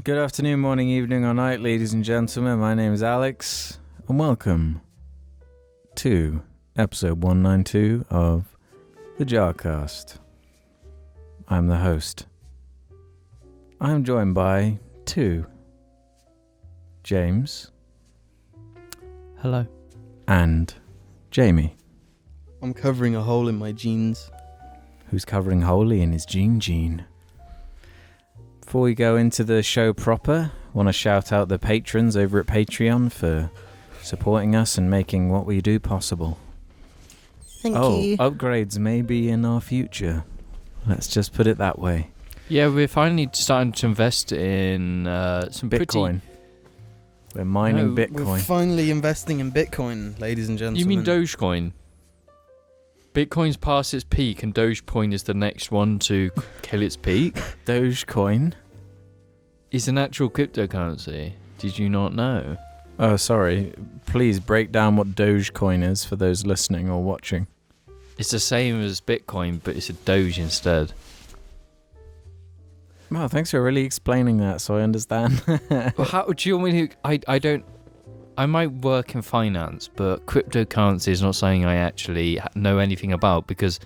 Good afternoon, morning, evening, or night, ladies and gentlemen. My name is Alex, and welcome to episode 192 of the JARCAST. I'm the host. I'm joined by two, James. Hello. And Jamie. I'm covering a hole in my jeans. Who's covering wholly in his gene. Before we go into the show proper, I want to shout out the patrons over at Patreon for supporting us and making what we do possible. Thank you. Upgrades may be in our future. Let's just put it that way. Yeah, we're finally starting to invest in some Bitcoin. We're mining No, Bitcoin. We're finally investing in Bitcoin, ladies and gentlemen. You mean Dogecoin? Bitcoin's past its peak and Dogecoin is the next one to kill its peak? Dogecoin? Is an actual cryptocurrency. Did you not know? Oh, sorry. Please break down what Dogecoin is for those listening or watching. It's the same as Bitcoin, but it's a Doge instead. Wow, thanks for really explaining that so I understand. Well, how do you want me to... I might work in finance, but cryptocurrency is not something I actually know anything about because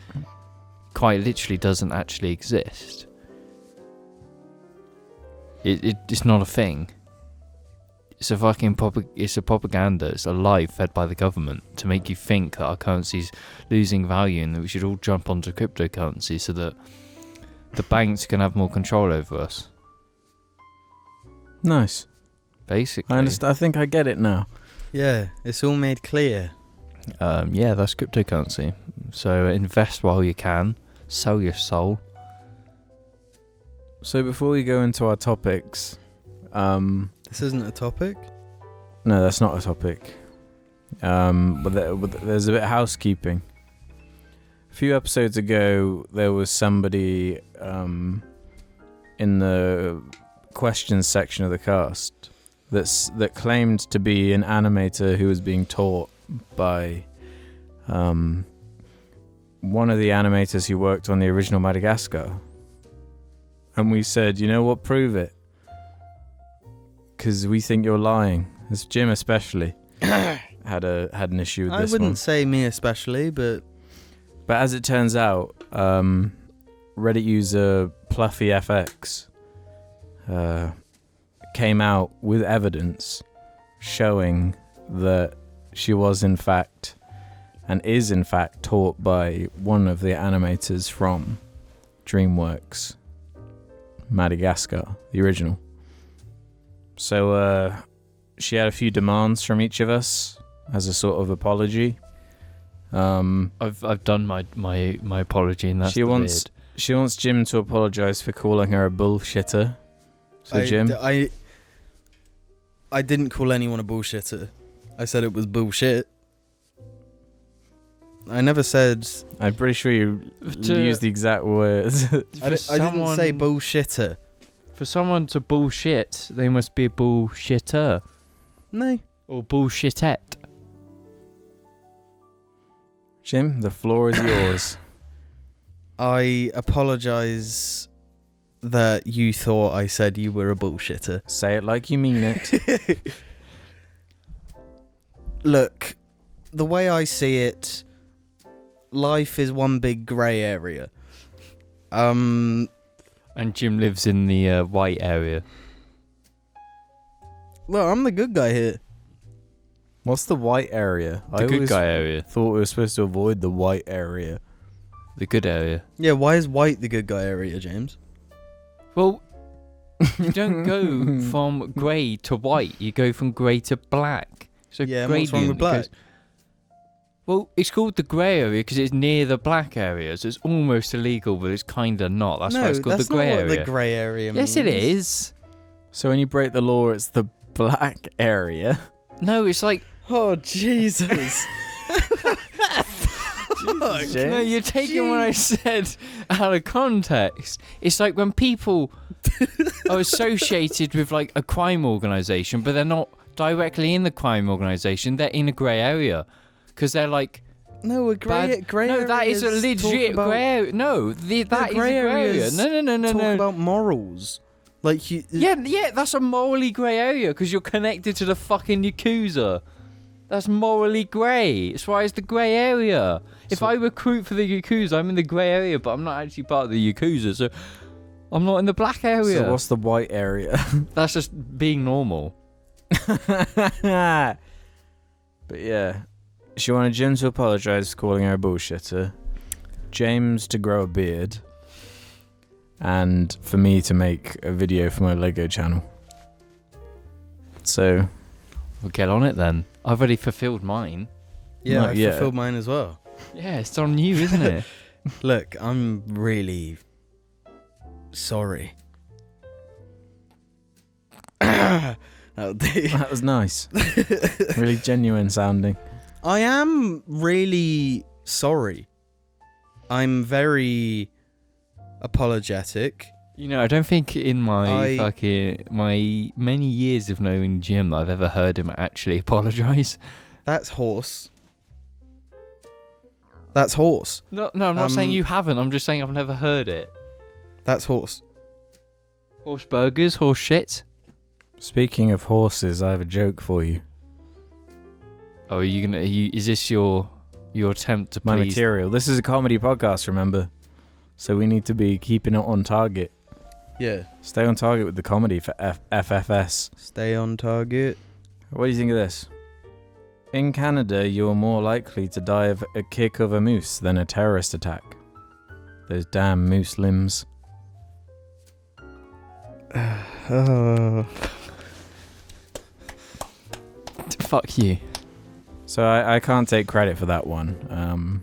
quite literally doesn't actually exist. It's not a thing. It's a fucking it's a propaganda. It's a lie fed by the government to make you think that our currency's losing value and that we should all jump onto cryptocurrency so that the banks can have more control over us. Nice. Basically. I understand. I think I get it now. Yeah, it's all made clear. Yeah, that's cryptocurrency. So invest while you can. Sell your soul. So before we go into our topics, This isn't a topic? no, that's not a topic. But there's a bit of housekeeping. A few episodes ago, there was somebody in the questions section of the cast that claimed to be an animator who was being taught by one of the animators who worked on the original Madagascar. And we said, you know what, prove it. Because we think you're lying. This Jim especially had an issue with this one. I wouldn't say me especially, but as it turns out, Reddit user PluffyFX came out with evidence showing that she was in fact and is in fact taught by one of the animators from DreamWorks Madagascar, the original. So she had a few demands from each of us as a sort of apology. I've done my apology, and that's she wants Jim to apologize for calling her a bullshitter. So Jim, I didn't call anyone a bullshitter. I said it was bullshit. I never said... I'm pretty sure you used the exact words. I didn't say bullshitter. For someone to bullshit, they must be a bullshitter. No. Or bullshitette. Jim, the floor is yours. I apologise that you thought I said you were a bullshitter. Say it like you mean it. Look, the way I see it, life is one big grey area. And Jim lives in the white area. Well, I'm the good guy here. What's the white area? The good guy area. Thought we were supposed to avoid the white area. The good area. Yeah, why is white the good guy area, James? Well, you don't go from grey to white. You go from grey to black. So yeah, what's wrong with black? Well, it's called the grey area because it's near the black area, so it's almost illegal, but it's kind of not. That's why it's called the grey area. No, that's not what the grey area means. Yes, it is. So when you break the law, it's the black area. No, it's like... Oh, Jesus. No, you're taking what I said out of context. It's like when people are associated with like a crime organisation, but they're not directly in the crime organisation, they're in a grey area. Because they're like... No, a grey area. No, that is a legit grey area. No, that is a grey area. No. Talk about morals. Like you. Yeah, that's a morally grey area because you're connected to the fucking Yakuza. That's morally grey. That's why it's the grey area. If I recruit for the Yakuza, I'm in the grey area, but I'm not actually part of the Yakuza, so I'm not in the black area. So what's the white area? That's just being normal. But yeah, she wanted Jim to apologise for calling her a bullshitter, James to grow a beard, and for me to make a video for my Lego channel. So, Well, get on it then. I've already fulfilled mine. Yeah, Not I yet. fulfilled mine as well. Yeah, it's on you, isn't it? Look, I'm really sorry. That'll do. that was nice. Really genuine sounding. I am really sorry. I'm very apologetic. You know, I don't think in my I- my many years of knowing Jim that I've ever heard him actually apologise. That's horse. That's horse. No, I'm not saying you haven't. I'm just saying I've never heard it. That's horse. Horse burgers, horse shit. Speaking of horses, I have a joke for you. Oh, is this your attempt to My please? material. This is a comedy podcast, remember? So we need to be keeping it on target. Yeah. Stay on target with the comedy for FFS. Stay on target. What do you think of this? In Canada, you're more likely to die of a kick of a moose than a terrorist attack. Those damn moose limbs. Oh. Fuck you. So I can't take credit for that one.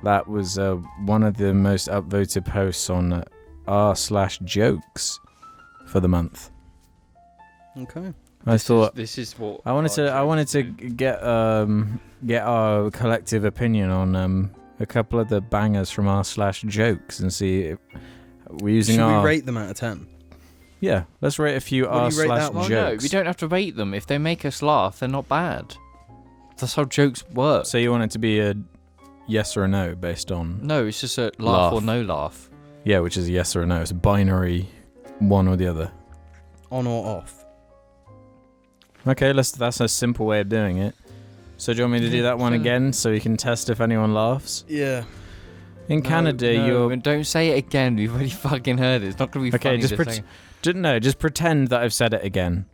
That was one of the most upvoted posts on r/jokes for the month. Okay. I thought this is what I wanted to get our collective opinion on a couple of the bangers from r/jokes and see if we're using Should our. we rate them out of 10? Yeah, let's rate a few What do you rate that r/jokes. one? Well, no, we don't have to rate them. If they make us laugh, they're not bad. That's how jokes work. So you want it to be a yes or a no based on No, it's just a laugh or Laugh. no laugh. yeah, which is a yes or a no. It's a binary, one or the other. On or off? Okay, that's a simple way of doing it. So do you want me to do that one Sure. again so we can test if anyone laughs? Yeah. In Canada, you're Don't say it again. We've already fucking heard it. It's not gonna be okay. funny. Just pretend that I've said it again.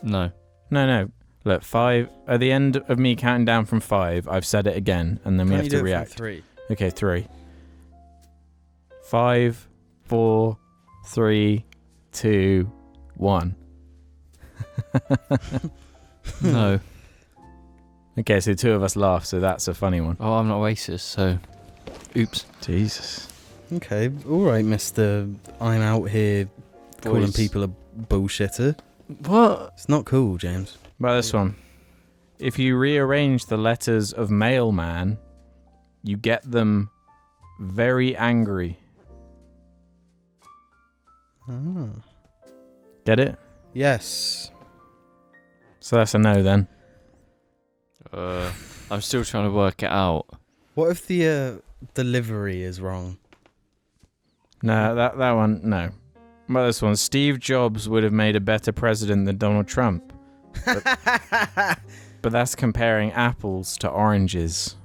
No. No. Look, 5 at the end of me counting down from 5. I've said it again, and then we have to react. 3. Okay, 3. 5, 4, 3, 2, 1. No. Okay, so 2 of us laugh, so that's a funny one. Oh, I'm not racist, so. Oops. Jesus. Okay. All right, Mr. I'm out here calling Boys. people a bullshitter. What? It's not cool, James. About this one. If you rearrange the letters of mailman, you get them very angry. Ah. Get it? Yes. So that's a no then. I'm still trying to work it out. What if the delivery is wrong? No, that one, no. About this one. Steve Jobs would have made a better president than Donald Trump. But that's comparing apples to oranges.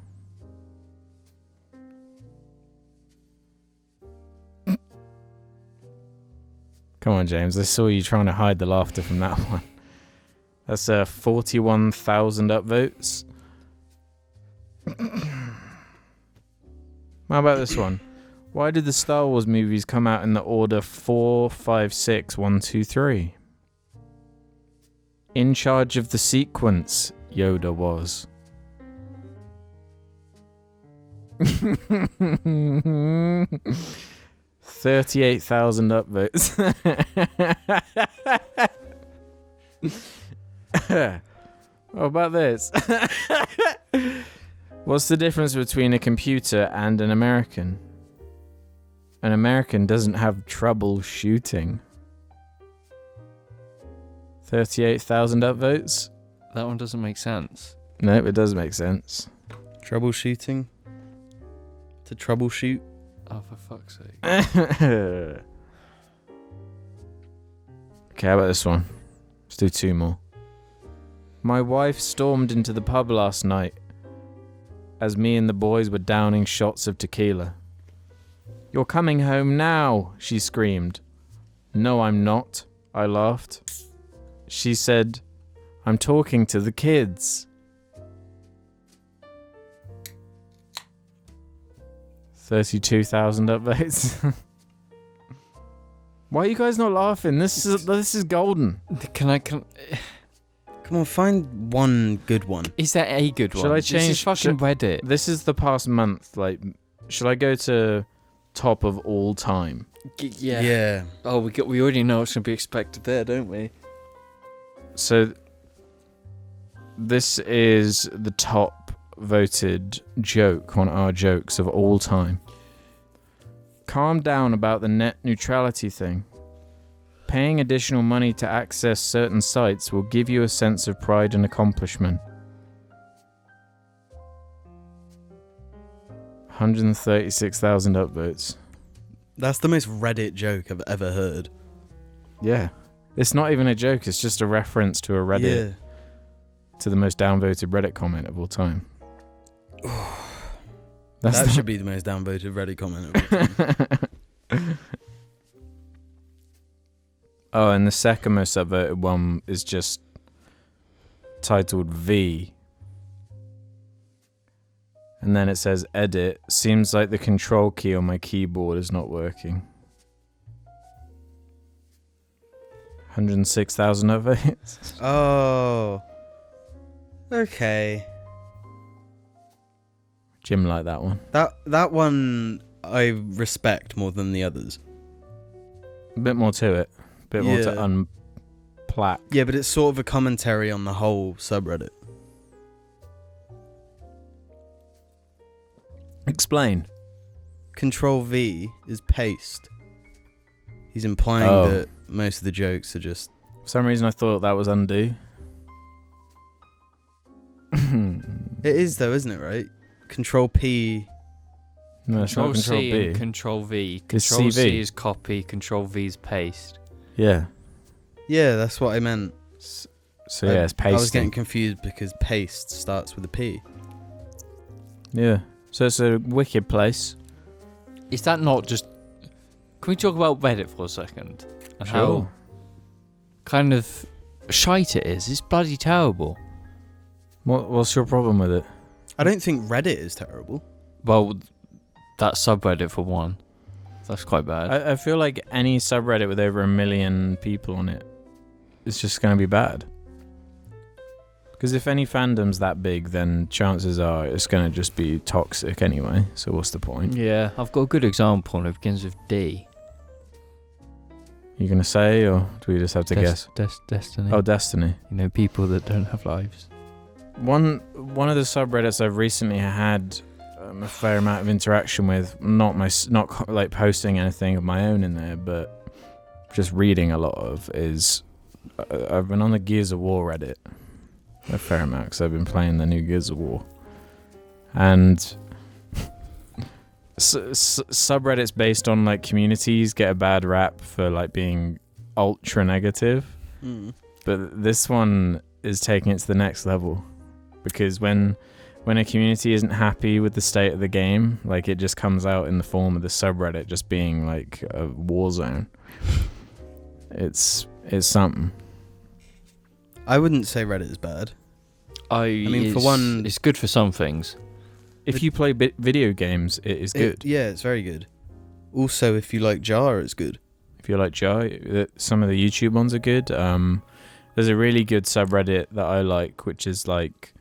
Come on, James. I saw you trying to hide the laughter from that one. That's 41,000 upvotes. How about this one? Why did the Star Wars movies come out in the order 4, 5, 6, 1, 2, 3? In charge of the sequence, Yoda was. 38,000 upvotes. What about this? What's the difference between a computer and an American? An American doesn't have trouble shooting. 38,000 upvotes? That one doesn't make sense. Nope, it does make sense. Troubleshooting? To troubleshoot? Oh, for fuck's sake. Okay, how about this one? Let's do 2 more. My wife stormed into the pub last night as me and the boys were downing shots of tequila. You're coming home now, she screamed. No, I'm not, I laughed. She said, I'm talking to the kids. 32,000 upvotes. Why are you guys not laughing? This is golden. Can Come on, find one good one. Is there a good one? Should I This is change- fucking Reddit. This is the past month. Like, should I go to top of all time? Yeah. Oh, we already know what's gonna be expected there, don't we? So, this is the top voted joke on our jokes of all time. Calm down about the net neutrality thing. Paying additional money to access certain sites will give you a sense of pride and accomplishment. 136,000 upvotes. That's the most Reddit joke I've ever heard. Yeah. It's not even a joke, it's just a reference to a Reddit, to the most downvoted Reddit comment of all time. That should be the most downvoted Reddit comment of all time. Oh, and the second most upvoted one is just titled V. And then it says, edit. Seems like the control key on my keyboard is not working. 106,000 upvotes. Oh. Okay. Jim liked that one. That one I respect more than the others. A bit more to it. A bit more to Yeah. unplack. Yeah, but it's sort of a commentary on the whole subreddit. Explain. Control V is paste. He's implying that most of the jokes are just... For some reason I thought that was undo. It is though, isn't it, right? Control P... No, it's not Control Control C B. and Control V. It's Control C CV. is copy, Control V is paste. Yeah. Yeah, that's what I meant. So yeah, it's pasting. I was getting confused because paste starts with a P. Yeah. So it's a wicked place. Is that not just... Can we talk about Reddit for a second? And how kind of shite it is. It's bloody terrible. What's your problem with it? I don't think Reddit is terrible. Well, that subreddit for one. That's quite bad. I feel like any subreddit with over 1 million people on it is just going to be bad. Because if any fandom's that big, then chances are it's going to just be toxic anyway. So what's the point? Yeah, I've got a good example and it begins with D. You going to say, or do we just have to guess? Destiny. Oh, Destiny. You know, people that don't have lives. One of the subreddits I've recently had a fair amount of interaction with, not like posting anything of my own in there, but just reading a lot of, is I've been on the Gears of War Reddit a fair amount because I've been playing the new Gears of War, and subreddits based on like communities get a bad rap for like being ultra negative, but this one is taking it to the next level, because when a community isn't happy with the state of the game, like it just comes out in the form of the subreddit just being like a war zone. It's something. I wouldn't say Reddit is bad. I mean, for one... it's good for some things. If you play video games, it is good. It's very good. Also, if you like Jar, it's good. If you like Jar, some of the YouTube ones are good. There's a really good subreddit that I like, which is like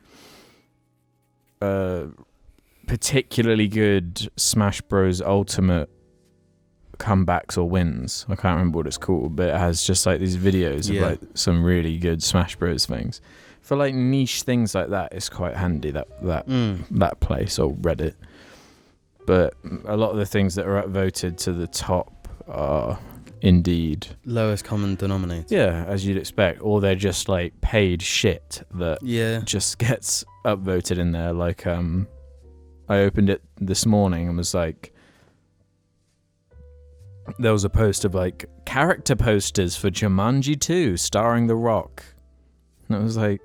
particularly good Smash Bros. Ultimate comebacks or wins. I can't remember what it's called, but it has just like these videos of like some really good Smash Bros. Things. For like niche things like that, it's quite handy, that place or Reddit. But a lot of the things that are upvoted to the top are indeed lowest common denominator. Yeah, as you'd expect. Or they're just like paid shit that just gets upvoted in there. Like I opened it this morning and was like, there was a post of like character posters for Jumanji 2 starring The Rock. And I was like,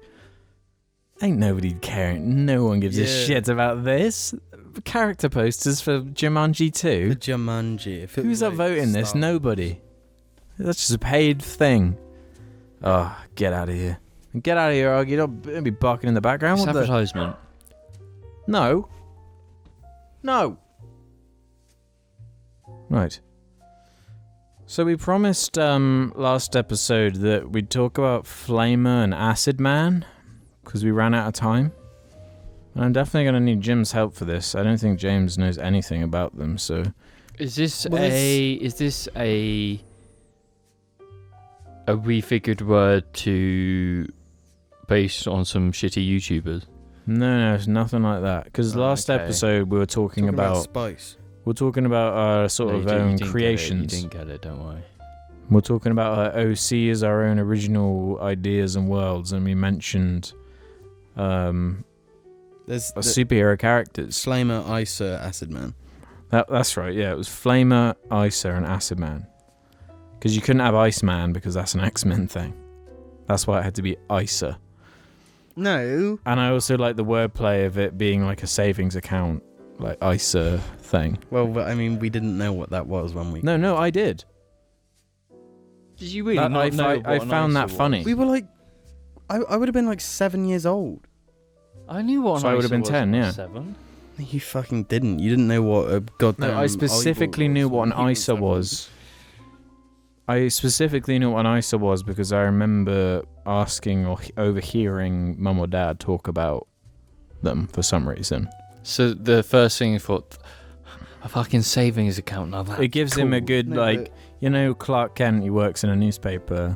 ain't nobody caring. No one gives a shit about this. Character posters for Jumanji 2. For Jumanji. Who's upvoting this? Nobody. That's just a paid thing. Oh, get out of here. Get out of here, Og. You don't be barking in the background. It's What the? advertisement. No. No. Right. So we promised last episode that we'd talk about Flamer and Acid Man because we ran out of time. And I'm definitely going to need Jim's help for this. I don't think James knows anything about them, so... Is this a refigured word to based on some shitty YouTubers? No, it's nothing like that. Because last episode we were talking about spice. We're talking about our sort of own creations. You didn't get it, don't worry. We're talking about our OC as our own original ideas and worlds, and we mentioned There's superhero characters. Flamer, Isa, Acid Man. That's right, yeah. It was Flamer, Isa, and Acid Man. Because you couldn't have Iceman because that's an X-Men thing. That's why it had to be Isa. No. And I also like the wordplay of it being like a savings account, like Isa thing. Well, I mean, we didn't know what that was when we... No, I did. Did you really not know I found that funny. We were like... I would have been like 7 years old. I knew what So an I would have ISA been was 10, when I yeah. was 7. You fucking didn't. You didn't know what a goddamn... No, I specifically knew what an ISA was. I specifically knew what an ISA was because I remember asking or overhearing Mum or Dad talk about them for some reason. So the first thing you thought, a fucking savings account, now that's It gives cool. him a good, Clark Kent, he works in a newspaper.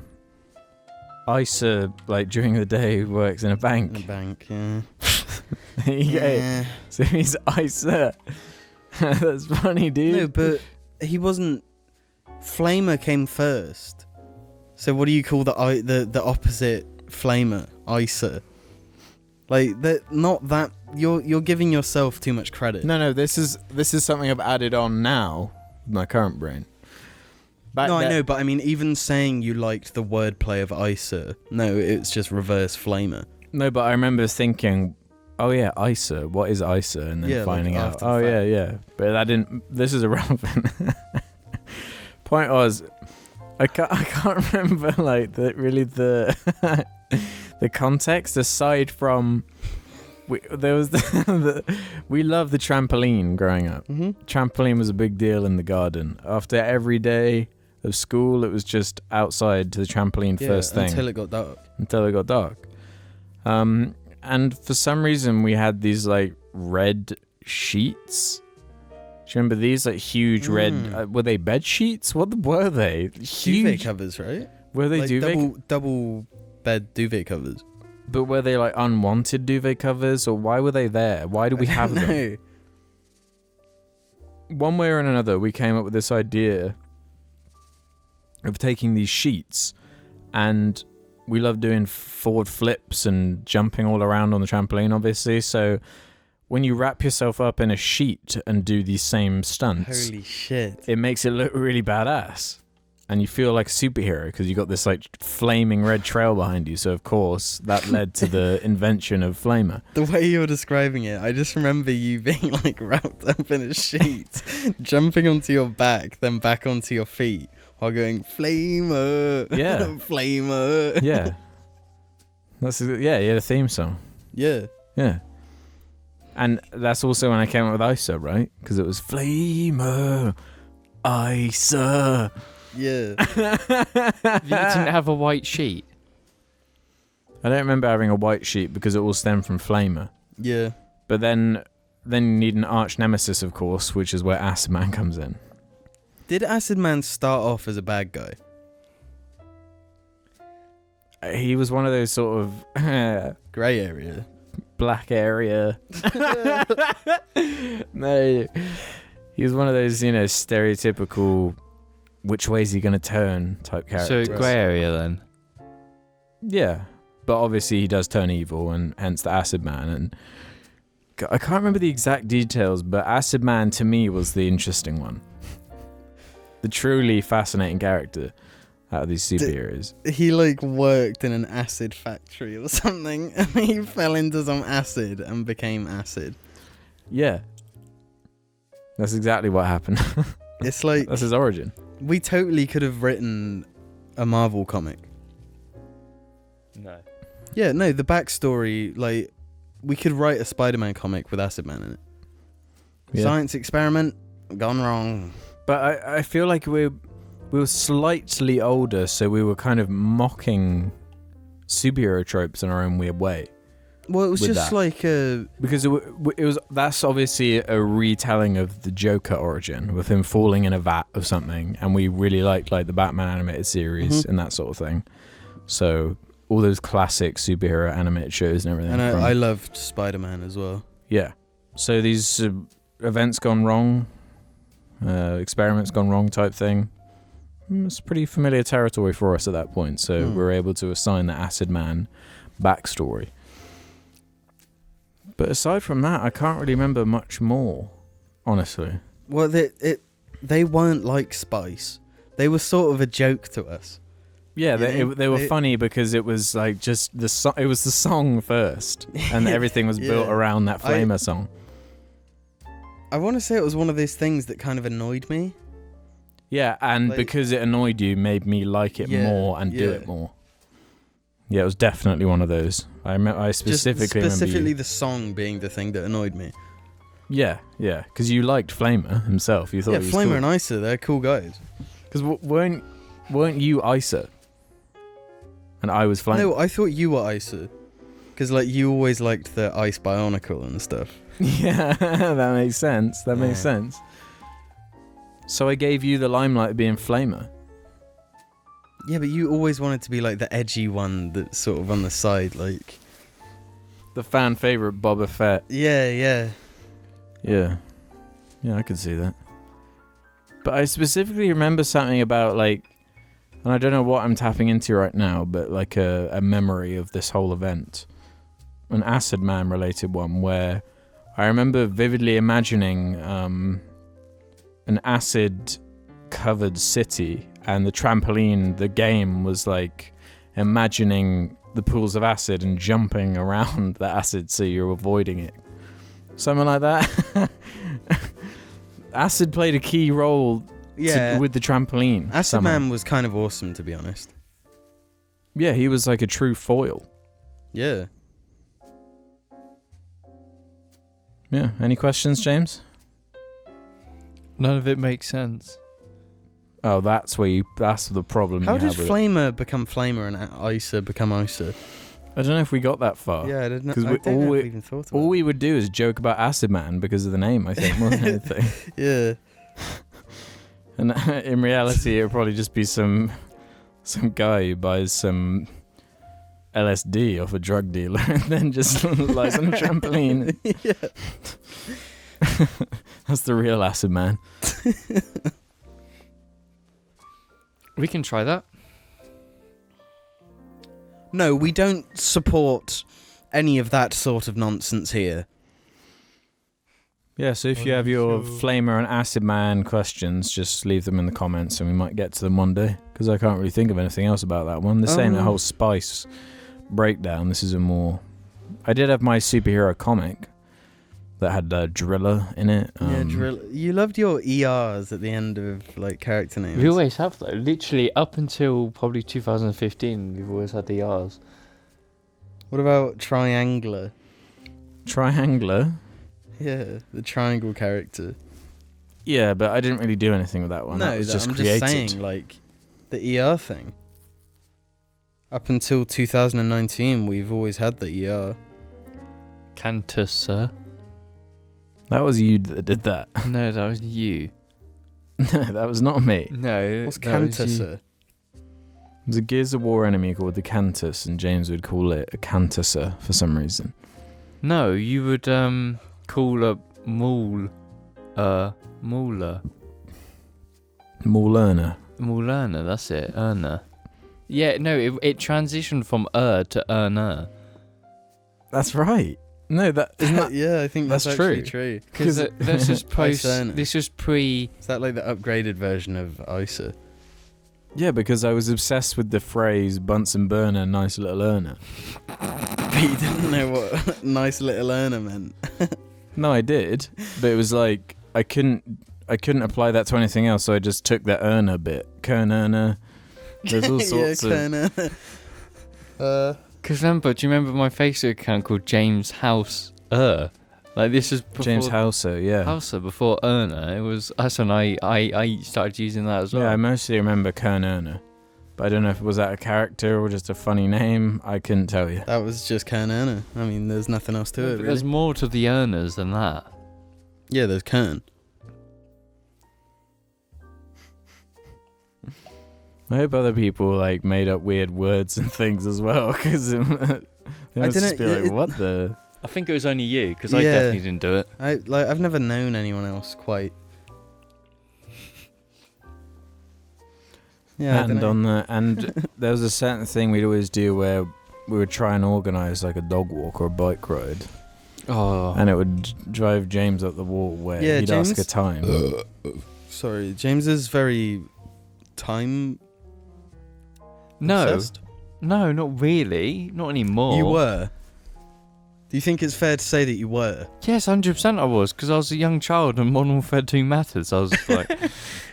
ISA, during the day, works in a bank. In a bank, yeah. There you go. So he's ISA. That's funny, dude. No, but he wasn't... Flamer came first. So what do you call the opposite Flamer? Isa. Not that... You're giving yourself too much credit. No, this is something I've added on now with my current brain. I know, but I mean, even saying you liked the wordplay of Isa, no, it's just reverse Flamer. No, but I remember thinking, oh yeah, ISA, what is ISA? And then finding out, oh yeah. But that didn't, this is irrelevant. Point was, I can't remember the context aside from, we loved the trampoline growing up. Mm-hmm. Trampoline was a big deal in the garden. After every day of school, it was just outside to the trampoline first thing. Until it got dark. And for some reason, we had these red sheets. Do you remember these huge red? Were they bed sheets? What were they? Huge Duvet covers, right? Were they duvet? Double bed duvet covers. But were they unwanted duvet covers, or why were they there? Why do we have them? One way or another, we came up with this idea of taking these sheets, and we love doing forward flips and jumping all around on the trampoline, obviously. So when you wrap yourself up in a sheet and do these same stunts, Holy shit! it makes it look really badass. And you feel like a superhero because you got this flaming red trail behind you. So of course that led to the invention of Flamer. The way you're describing it, I just remember you being wrapped up in a sheet, jumping onto your back, then back onto your feet, while going Flamer. Yeah. Flamer. Yeah. You had a theme song. Yeah. Yeah. And that's also when I came up with ISA, right? Because it was Flamer, ISA. Yeah. You didn't have a white sheet. I don't remember having a white sheet because it all stemmed from Flamer. Yeah. But then you need an arch nemesis, of course, which is where Acid Man comes in. Did Acid Man start off as a bad guy? He was one of those sort of Grey area. black area. No, he was one of those, stereotypical which way is he going to turn type character. So grey area then. Yeah, but obviously he does turn evil, and hence the Acid Man. And I can't remember the exact details, but Acid Man to me was the interesting one. The truly fascinating character. out of these superheroes. He like worked in an acid factory or something, and he fell into some acid and became acid. Yeah. That's exactly what happened. It's like That's his origin. we totally could have written a Marvel comic. No. Yeah, no, the backstory, like, we could write a Spider-Man comic with Acid Man in it. Yeah. Science experiment gone wrong. But I feel like we were slightly older, so we were kind of mocking superhero tropes in our own weird way. Well, it was With just that. like a... Because it was that's obviously a retelling of the Joker origin, with him falling in a vat of something, and we really liked like the Batman animated series and that sort of thing. So all those classic superhero animated shows and everything. And I loved Spider-Man as well. Yeah. So these events gone wrong, experiments gone wrong type thing. It's pretty familiar territory for us at that point. So we're able to assign the Acid Man backstory. But aside from that, I can't really remember much more, honestly. Well, they weren't like Spice. They were sort of a joke to us. Yeah, You know, they were funny because it was like just it was the song first, and everything was built Yeah. around that Flamer song. I want to say it was one of those things that kind of annoyed me. Yeah, and Like- because it annoyed you, made me like it Yeah, more and do yeah. it more. Yeah, it was definitely one of those. I specifically remember specifically you. the song being the thing that annoyed me. Yeah, because you liked Flamer himself. You thought Yeah, he was Flamer cool. and Isa, they're cool guys. Because weren't you Isa? And I was Flamer. No, I thought you were Isa. Because like you always liked the Ice Bionicle and stuff. Yeah, that makes sense. That makes Yeah. sense. So I gave you the limelight of being Flamer. Yeah, but you always wanted to be like the edgy one that's sort of on the side, like... The fan favorite Boba Fett. Yeah. Yeah, I could see that. But I specifically remember something about like, and I don't know what I'm tapping into right now, but like a memory of this whole event, an Acid Man related one, where I remember vividly imagining an acid covered city, and the trampoline, the game was like imagining the pools of acid and jumping around the acid so you're avoiding it. Something like that. Acid played a key role with the trampoline. Acid somehow. Man was kind of awesome, to be honest. Yeah, he was like a true foil. Yeah. Yeah. Any questions, James? None of it makes sense. Oh, that's the problem. How you did have with it. Flamer become Flamer and Isa become Isa? I don't know if we got that far. Yeah, I didn't know. 'Cause I we- don't all know we- if we even thought about All we would do is joke about Acid Man because of the name, I think, more than anything. Yeah. And in reality, it would probably just be some guy who buys some LSD off a drug dealer and then just lies on a trampoline. Yeah. That's the real Acid Man. We can try that. No, we don't support any of that sort of nonsense here. Yeah, so if you have your Flamer and Acid Man questions, just leave them in the comments and we might get to them one day. Because I can't really think of anything else about that one. The same, the whole Spice breakdown. This is a more... I did have my superhero comic that had Driller in it. You loved your ERs at the end of like character names. We always have though. Literally up until probably 2015, we've always had the R's. What about Triangler? Triangler? Yeah, the triangle character. Yeah, but I didn't really do anything with that one. No, that was just I'm created. just saying, like, the ER thing. Up until 2019, we've always had the ER. Cantus, sir. That was you that did that. No, that was you. No, that was not me. No. What's that was Cantus? you. There's a Gears of War enemy called the Cantus, and James would call it a Cantusser for some reason. No, you would call a Maul Mauler. Maulerner. Maulerner, that's it. Erner. Yeah, no, it transitioned from to Erner. That's right. No, that isn't that. Yeah, I think that's That's actually true. true. Because this is post. Icerner. This was pre. Is that like the upgraded version of ISA? Yeah, because I was obsessed with the phrase Bunsen burner, nice little earner. But you didn't know what nice little earner meant. No, I did, but it was like I couldn't apply that to anything else, so I just took that earner bit. Kern earner. There's all sorts of. Kerner. Because remember, do you remember my Facebook account called James House? Like this was before James Houser, yeah. Houser before Erna. It was us, and I started using that as well. Yeah, I mostly remember Kern earner, but I don't know if was that a character or just a funny name. I couldn't tell you. That was just Kerner. I mean, there's nothing else to it, But really. there's more to the earners than that. Yeah, there's Kern. I hope other people like made up weird words and things as well, because they must just be like, what the? I think it was only you, because I Yeah. definitely didn't do it. I've never known anyone else quite. Yeah, I And dunno. there was a certain thing we'd always do where we would try and organise like a dog walk or a bike ride, Oh. and it would drive James up the wall where Yeah, he'd ask James- a time. Sorry, James is very time No. obsessed. No, not really. Not anymore. You were. Do you think it's fair to say that you were? Yes, 100% I was, because I was a young child and modern warfare 2 matters. I was like,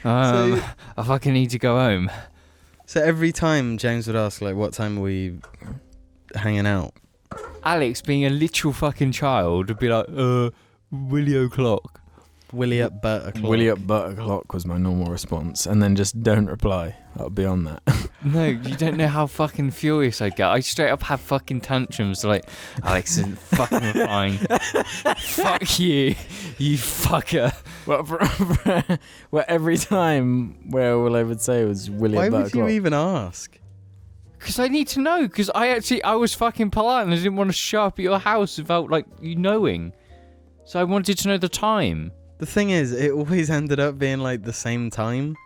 I fucking need to go home. So every time James would ask, like, what time are we hanging out? Alex, being a literal fucking child, would be like, Willie o'clock. Willie up butt o'clock. Willie up butt o'clock was my normal response, and then just don't reply. I'll be on that. No, you don't know how fucking furious I get. I straight up have fucking tantrums like, Alex isn't fucking replying. Fuck you, you fucker. Well, every time where all I would say was Willie Why up butt would you o'clock. even ask? Because I need to know, because I was fucking polite and I didn't want to show up at your house without, like, you knowing. So I wanted to know the time. The thing is, it always ended up being like the same time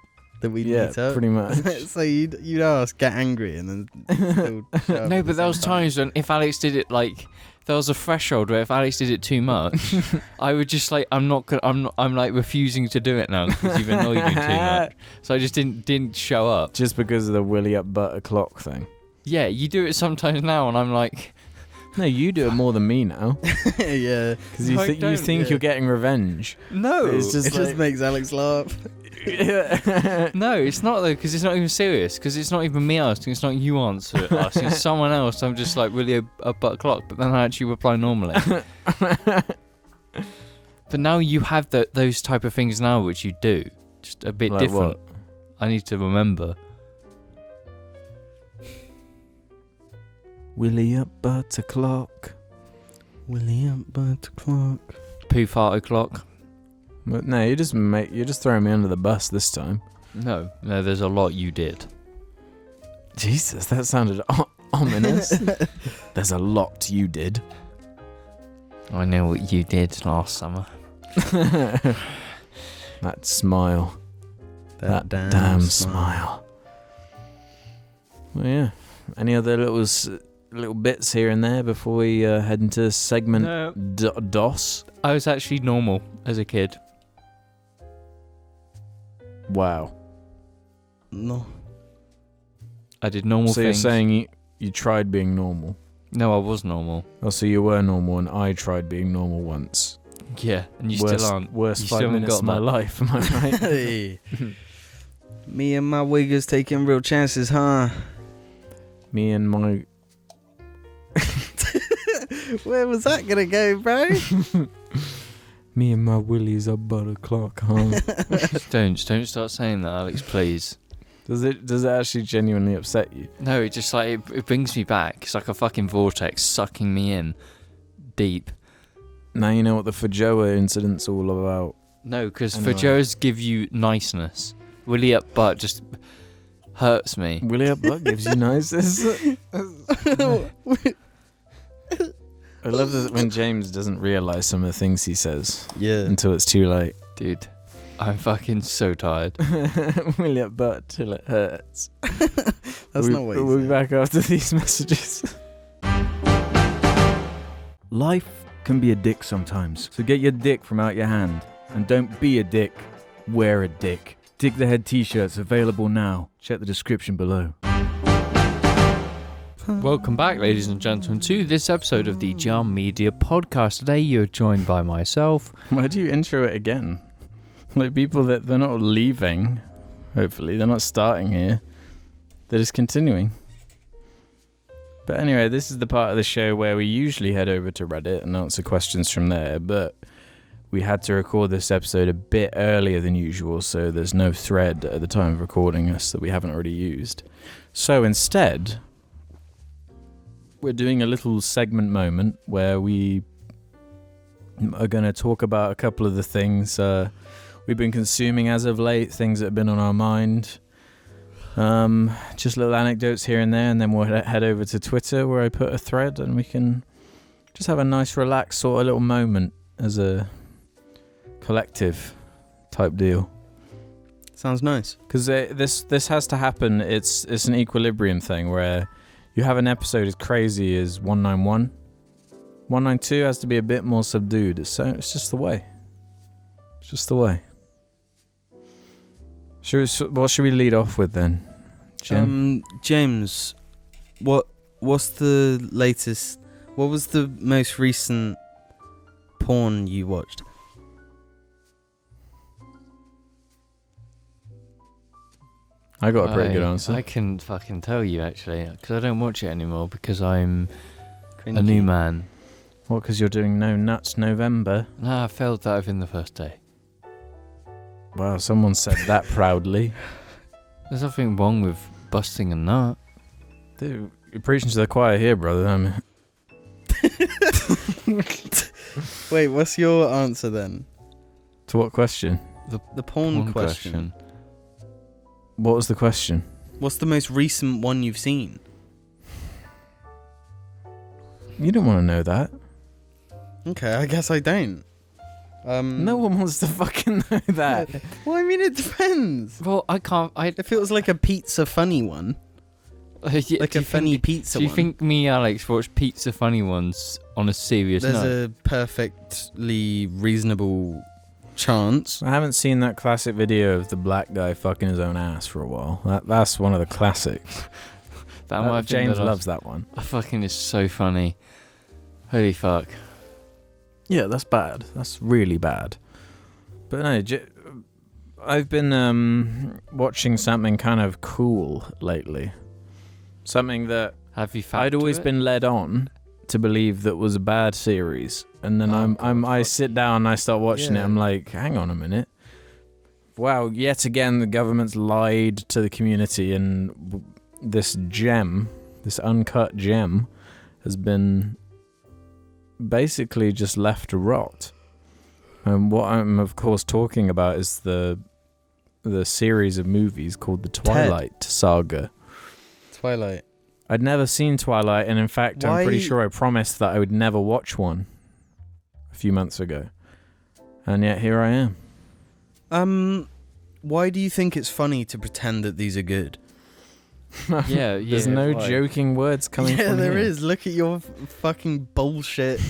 that we'd Yeah, meet up. pretty much. So you'd ask, get angry, and then still show up No, at but the there was same time. times when if Alex did it, like, there was a threshold where if Alex did it too much, I would just like, I'm like refusing to do it now because you've annoyed me too much. So I just didn't show up. Just because of the Willie up butt o'clock thing. Yeah, you do it sometimes now, and I'm like, No, you do it more than me now. Yeah, Because No, I you don't, think yeah. you're getting revenge. no, It's just it just makes Alex laugh. no, it's not though, because it's not even serious. Because it's not even me asking, it's not you asking, it's someone else. I'm just like really a butt clock, but then I actually reply normally. But now you have those type of things now, which you do, just a bit Like different. what? I need to remember. Willie up butt o'clock. Willie up butt o'clock. Poo fart o'clock. But no, you're just throwing me under the bus this time. No, there's a lot you did. Jesus, that sounded ominous. There's a lot you did. I know what you did last summer. That smile. That damn smile. Well, yeah. Any other little bits here and there before we head into segment No. DOS? I was actually normal as a kid. Wow. No. I did normal So things. you're saying you tried being normal? No, I was normal. Oh, so you were normal and I tried being normal once. Yeah, and you worst, still aren't. Worst You 5 still haven't minutes got of my that. life, am I right? Hey. Me and my wiggers taking real chances, huh? Me and my... Where was that gonna go, bro? Me and my willies are butt o'clock, huh? Don't start saying that, Alex, please. Does it actually genuinely upset you? No, it just like it brings me back. It's like a fucking vortex sucking me in deep. Now you know what the Fajoa incident's all about. No, because Anyway. Fajoas give you niceness. Willy up butt just hurts me. Willie up butt gives you niceness. I love that when James doesn't realise some of the things he says Yeah. until it's too late. Dude, I'm fucking so tired. Willie up butt till it hurts. That's not what We'll be he said. back after these messages. Life can be a dick sometimes, so get your dick from out your hand. And don't be a dick, wear a dick. Dig the Head t-shirts available now. Check the description below. Welcome back, ladies and gentlemen, to this episode of the Media Podcast. Today you're joined by myself. Why do you intro it again? Like people that they're not leaving, hopefully. They're not starting here. They're just continuing. But anyway, this is the part of the show where we usually head over to Reddit and answer questions from there, but we had to record this episode a bit earlier than usual, so there's no thread at the time of recording this that we haven't already used. So instead, we're doing a little segment moment where we are going to talk about a couple of the things we've been consuming as of late, things that have been on our mind. Just little anecdotes here and there, and then we'll head over to Twitter where I put a thread and we can just have a nice relaxed sort of little moment as a collective type deal. Sounds nice. Because this has to happen. It's an equilibrium thing where you have an episode as crazy as 191. 192 has to be a bit more subdued. It's just the way. It's just the way. What should we lead off with then, Jim? James, what's the latest? What was the most recent porn you watched? I got a pretty good answer. I can fucking tell you, actually, because I don't watch it anymore because I'm Cringy. a new man. What, because you're doing No Nuts November? Nah, I failed that within the first day. Wow, someone said that proudly. There's nothing wrong with busting a nut. Dude, you're preaching to the choir here, brother. Wait, what's your answer then? To what question? The porn question. What was the question? What's the most recent one you've seen? You don't want to know that. Okay, I guess I don't. No one wants to fucking know that. Well, I mean, it depends. Well, I can't. If it was like a pizza funny one, like a funny pizza one. Do you one. think me, Alex, watch pizza funny ones on a serious note? There's a perfectly reasonable chance. I haven't seen that classic video of the black guy fucking his own ass for a while. That's one of the classics. James loves that one. Fucking is so funny. Holy fuck. Yeah, that's bad. That's really bad. But no, I've been watching something kind of cool lately. Something that I'd always been led on to believe that was a bad series, and then I sit down and I start watching it. I'm like, hang on a minute. Wow, yet again the government's lied to the community, and this uncut gem, has been basically just left to rot. And what I'm of course talking about is the series of movies called the Twilight Saga. Twilight. I'd never seen Twilight, and in fact I'm pretty sure I promised that I would never watch one a few months ago. And yet here I am. Why do you think it's funny to pretend that these are good? Yeah. There's no joking words coming from Yeah, there here. is. Look at your fucking bullshit.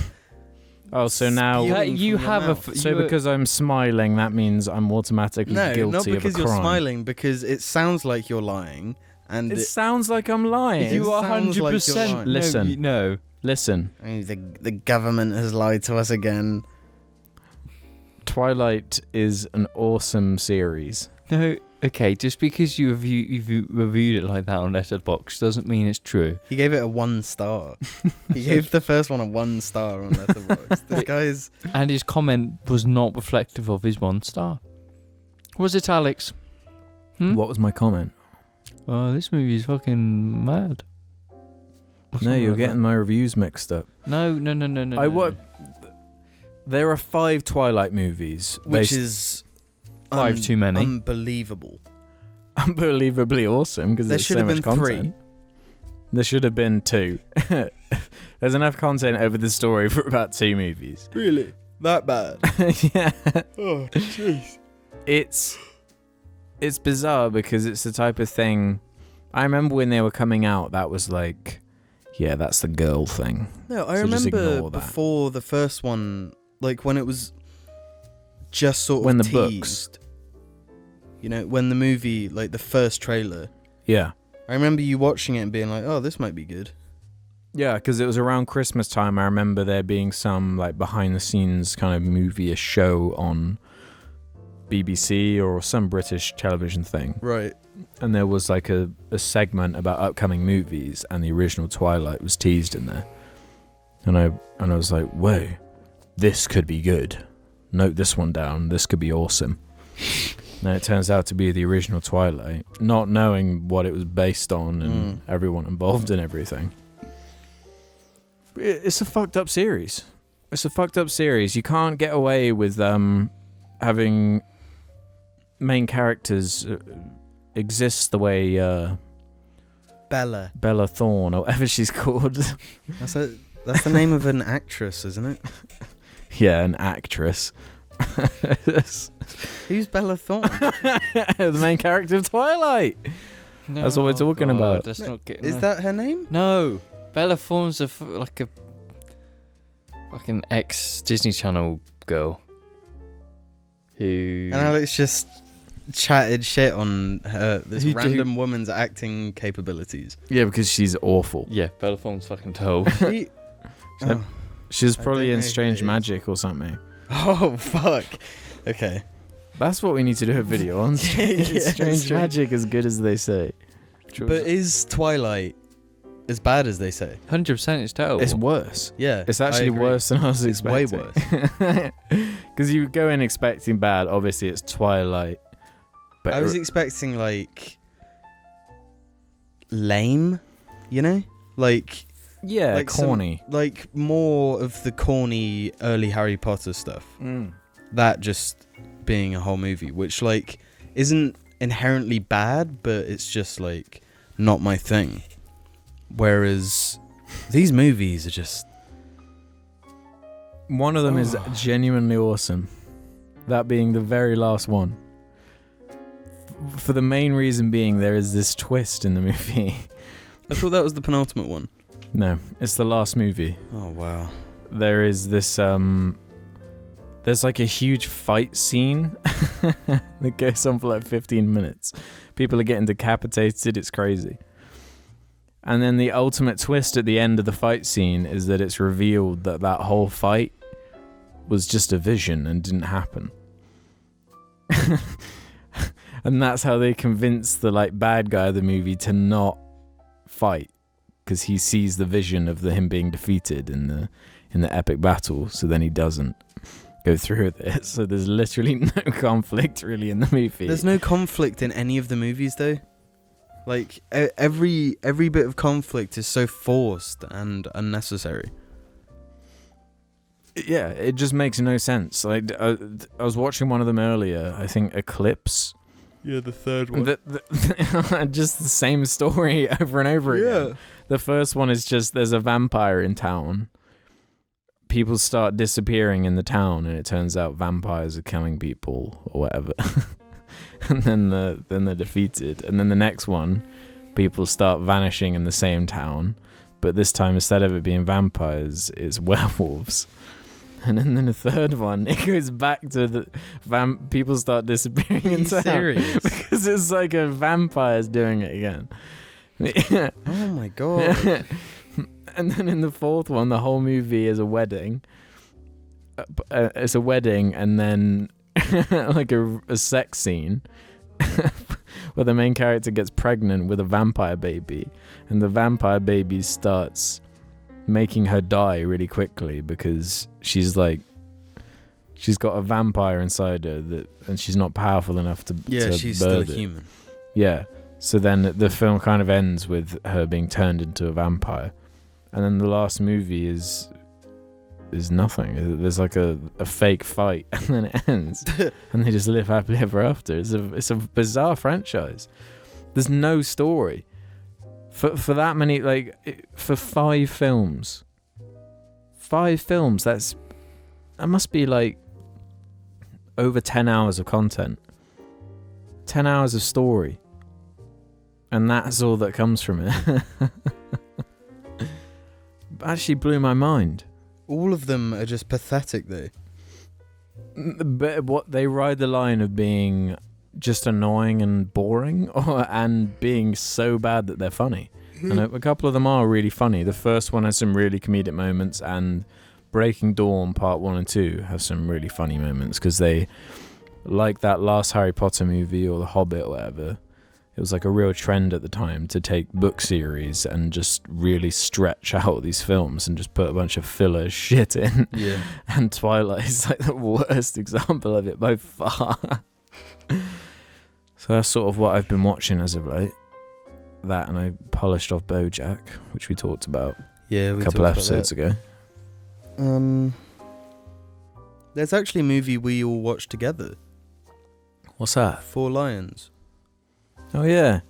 Oh, so now you have because I'm smiling, that means I'm automatically guilty of a crime. No, not because you're smiling, because it sounds like you're lying, and it sounds like I'm lying. You are 100%. Like listen, no. Listen. The government has lied to us again. Twilight is an awesome series. No. Okay, just because you've reviewed it like that on Letterboxd doesn't mean it's true. He gave it a 1 star. He gave the first one a 1 star on Letterboxd. This guy's... And his comment was not reflective of his 1 star. Was it, Alex? What was my comment? Oh, this movie is fucking mad. No, you're getting my reviews mixed up. No. There are 5 Twilight movies. Which is... 5 too many. Unbelievable. Unbelievably awesome, because there's so much content. 3. There should have been 2. There's enough content over the story for about 2 movies. Really? That bad? Yeah. Oh, jeez. It's bizarre because it's the type of thing... I remember when they were coming out, that was like, yeah, that's the girl thing. No, I remember before the first one, like when it was just sort of when the teased. books. You know, when the movie, like the first trailer, Yeah. I remember you watching it and being like, oh, this might be good. Yeah, because it was around Christmas time. I remember there being some like behind the scenes kind of movie, a show on BBC or some British television thing. Right. And there was like a segment about upcoming movies, and the original Twilight was teased in there. And I was like, whoa, this could be good. Note this one down. This could be awesome. And it turns out to be the original Twilight, not knowing what it was based on and everyone involved in everything. It's a fucked up series. You can't get away with having main characters exist the way Bella Thorne, or whatever she's called. That's the name of an actress, isn't it? Yeah, an actress. Who's Bella Thorne? The main character of Twilight. No, That's what we're talking about. That's not getting Is that her name? No. Bella Thorne's like an ex-Disney Channel girl. Who... And Alex just chatted shit on this random woman's acting capabilities. Yeah, because she's awful. Yeah, Bella Thorne's fucking terrible. She's I probably don't in know who Strange it is. Magic or something. Oh, fuck. Okay. That's what we need to do a video on. Strange Magic, as good as they say. But is Twilight as bad as they say? 100% it's terrible. It's worse. Yeah. It's actually I agree. worse than I was It's way expecting. Because you go in expecting bad. Obviously, it's Twilight. But I was expecting, like, lame, you know? Like corny. like more of the corny early Harry Potter stuff. That just being a whole movie, which, like, isn't inherently bad, but it's just, like, not my thing. Whereas these movies are just... One of them is genuinely awesome. That being the very last one. For the main reason being there is this twist in the movie. I thought that was the penultimate one. No, it's the last movie. Oh, wow. There is this, there's like a huge fight scene that goes on for like 15 minutes. People are getting decapitated, it's crazy. And then the ultimate twist at the end of the fight scene is that it's revealed that that whole fight was just a vision and didn't happen. And that's how they convince the like bad guy of the movie to not fight, because he sees the vision of him being defeated in the epic battle, so then he doesn't go through with it. So there's literally no conflict really in the movie. There's no conflict in any of the movies, though. Like, every bit of conflict is so forced and unnecessary. Yeah, it just makes no sense. Like, I was watching one of them earlier, I think Eclipse. Yeah, the third one. Just the same story over and over again. Yeah. The first one is just there's a vampire in town. People start disappearing in the town, and it turns out vampires are killing people or whatever. And then they're defeated. And then the next one, people start vanishing in the same town, but this time instead of it being vampires, it's werewolves. And then the third one, it goes back to the people start disappearing in town. Serious? Because it's like a vampire's doing it again. Oh my god. And then in the fourth one, the whole movie is a wedding. It's a wedding, and then like a sex scene where the main character gets pregnant with a vampire baby, and the vampire baby starts making her die really quickly because she's got a vampire inside her and she's not powerful enough to She's still a birth it. human. Yeah. So then the film kind of ends with her being turned into a vampire, and then the last movie is nothing. There's like a fake fight, and then it ends, and they just live happily ever after. It's a bizarre franchise. There's no story for that many, like for 5 films. 5 films. That must be like over 10 hours of content, 10 hours of story, and that's all that comes from it. Actually blew my mind. All of them are just pathetic, though. But what they ride the line of being just annoying and boring, and being so bad that they're funny. And a couple of them are really funny. The first one has some really comedic moments, and Breaking Dawn Part 1 and 2 have some really funny moments, because they, like that last Harry Potter movie or The Hobbit or whatever, it was like a real trend at the time to take book series and just really stretch out these films and just put a bunch of filler shit in. Yeah. And Twilight is like the worst example of it by far. So that's sort of what I've been watching as of late. That, and I polished off BoJack, which we talked about Yeah, we a couple talked about episodes ago. There's actually a movie we all watched together. What's that? 4 Lions. Oh yeah,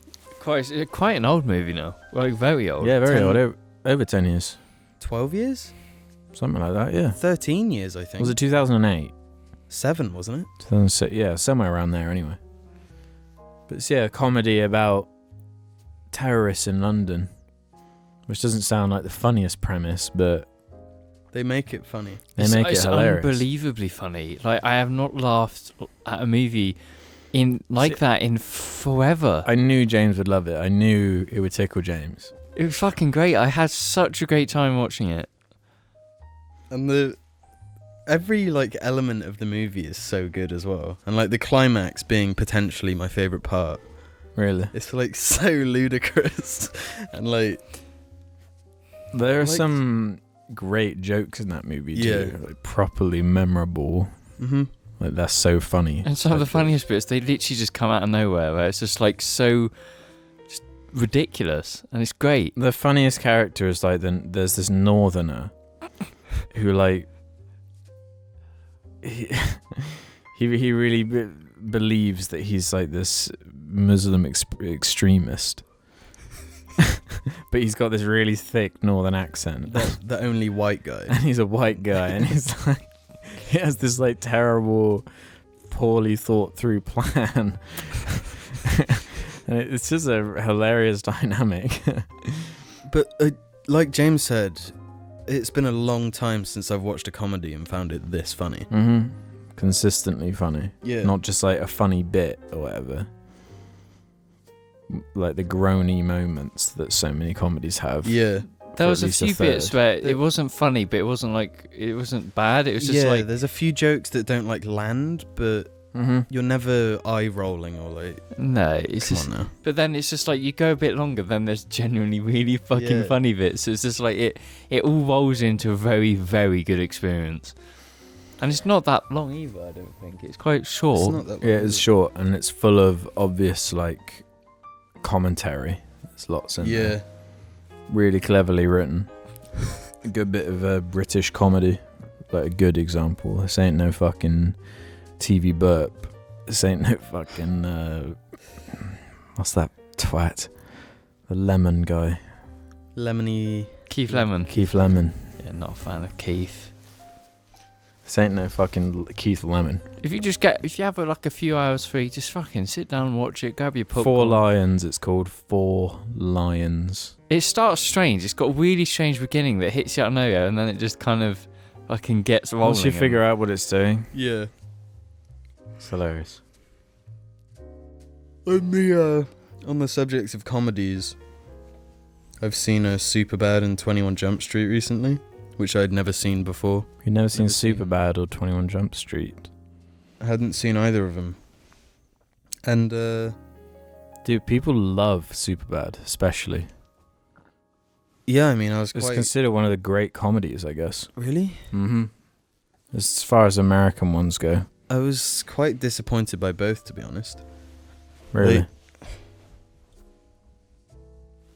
Quite an old movie now. Like, very old. yeah, very 10 old. Over 10 years, 12 years? something like that. Yeah. 13 years, I think. Was it 2008? 7, wasn't it? 2006? Yeah, somewhere around there. Anyway. But it's a comedy about terrorists in London, which doesn't sound like the funniest premise, but They make it funny. they make it It's hilarious. unbelievably funny. Like, I have not laughed at a movie that in forever. I knew James would love it. I knew it would tickle James. It was fucking great. I had such a great time watching it. And every like element of the movie is so good as well. And like the climax being potentially my favorite part. Really. It's like so ludicrous. And like There are Like- some great jokes in that movie too. Yeah. Like properly memorable. Like that's so funny. And some of the Like, funniest bits, they literally just come out of nowhere, where it's just like so just ridiculous, and it's great. The funniest character is like there's this northerner who like he really believes that he's like this Muslim extremist. But he's got this really thick northern accent. the only white guy. And he's a white guy, and he's like, he has this like terrible, poorly thought through plan. And it's just a hilarious dynamic. But like James said, it's been a long time since I've watched a comedy and found it this funny. Mm-hmm. Consistently funny. Yeah. Not just like a funny bit or whatever. Like the groany moments that so many comedies have. Yeah. There for was at a least few bits third. where it wasn't funny, but it wasn't bad. It was just yeah, like, there's a few jokes that don't like land, but Mm-hmm. you're never eye rolling or like. no, it's Come just. on now. But then it's just like you go a bit longer, then there's genuinely really fucking Yeah. funny bits. So it's just like it all rolls into a very, very good experience. And it's not that long either, I don't think. It's quite short. It's not that Yeah, long, it's is it? short and it's full of obvious like commentary. There's lots in there. Yeah. Really cleverly written. A good bit of British comedy. Like a good example. This ain't no fucking TV burp. This ain't no fucking what's that twat? The lemon guy. Lemony. Keith Lemon. Keith Lemon. Yeah, not a fan of Keith. This ain't no fucking Keith Lemon. If you have like a few hours free, just fucking sit down and watch it. Grab your popcorn. 4 Lions, it's called 4 Lions. It starts strange. It's got a really strange beginning that hits you out of nowhere, and then it just kind of fucking gets rolling. Once you figure out what it's doing, Yeah. it's hilarious. On the subject of comedies, I've seen a Superbad and 21 Jump Street recently, which I'd never seen before. You've never seen Never seen. Superbad or 21 Jump Street? I hadn't seen either of them. And Dude, people love Superbad, especially. yeah, I mean, I was It's quite considered one of the great comedies, I guess. really. Mm-hmm. As far as American ones go. I was quite disappointed by both, to be honest. Really.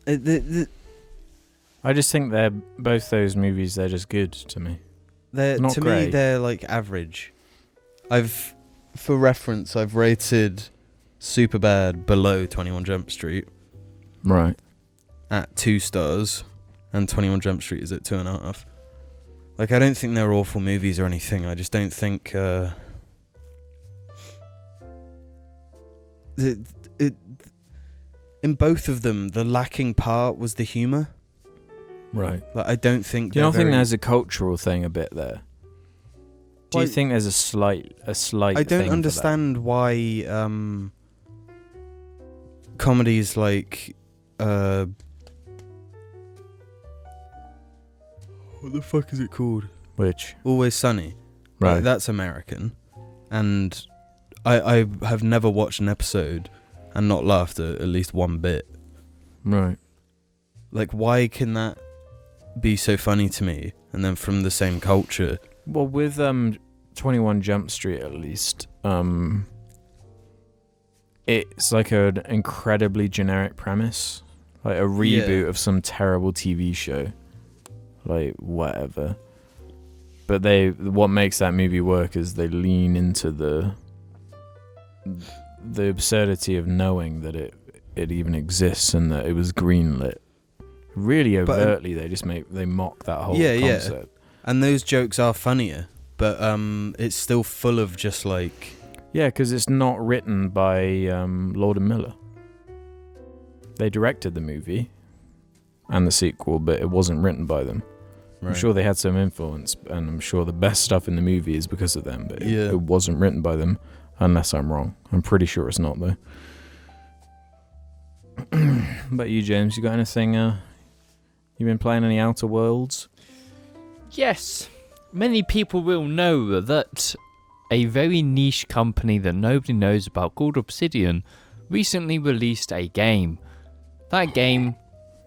They're I just think they're both those movies, they're just good to me. Not to me, great. they're like average. For reference, I've rated Superbad below 21 Jump Street Right. at 2 stars, and 21 Jump Street is at 2.5. Like, I don't think they're awful movies or anything. I just don't think in both of them, the lacking part was the humour. Right. Like, I don't think. Do you not they're think very- there's a cultural thing a bit there? Do you think there's a slight I thing don't for understand why comedies like what the fuck is it called? that? Which Always Sunny. right? That's American, and I have never watched an episode and not laughed at least one bit. Right. Like, why can that be so funny to me? And then from the same culture. Well, with 21 Jump Street at least, it's like an incredibly generic premise, like a reboot of some terrible TV show, like whatever. But what makes that movie work is they lean into the absurdity of knowing that it even exists and that it was greenlit. Really overtly, they mock that whole concept. Yeah. And those jokes are funnier, but it's still full of just like... Yeah, because it's not written by Lord and Miller. They directed the movie and the sequel, but it wasn't written by them. Right. I'm sure they had some influence, and I'm sure the best stuff in the movie is because of them, but it wasn't written by them, unless I'm wrong. I'm pretty sure it's not, though. But you, James, you got anything... you been playing any Outer Worlds? Yes. Many people will know that a very niche company that nobody knows about called Obsidian recently released a game. That game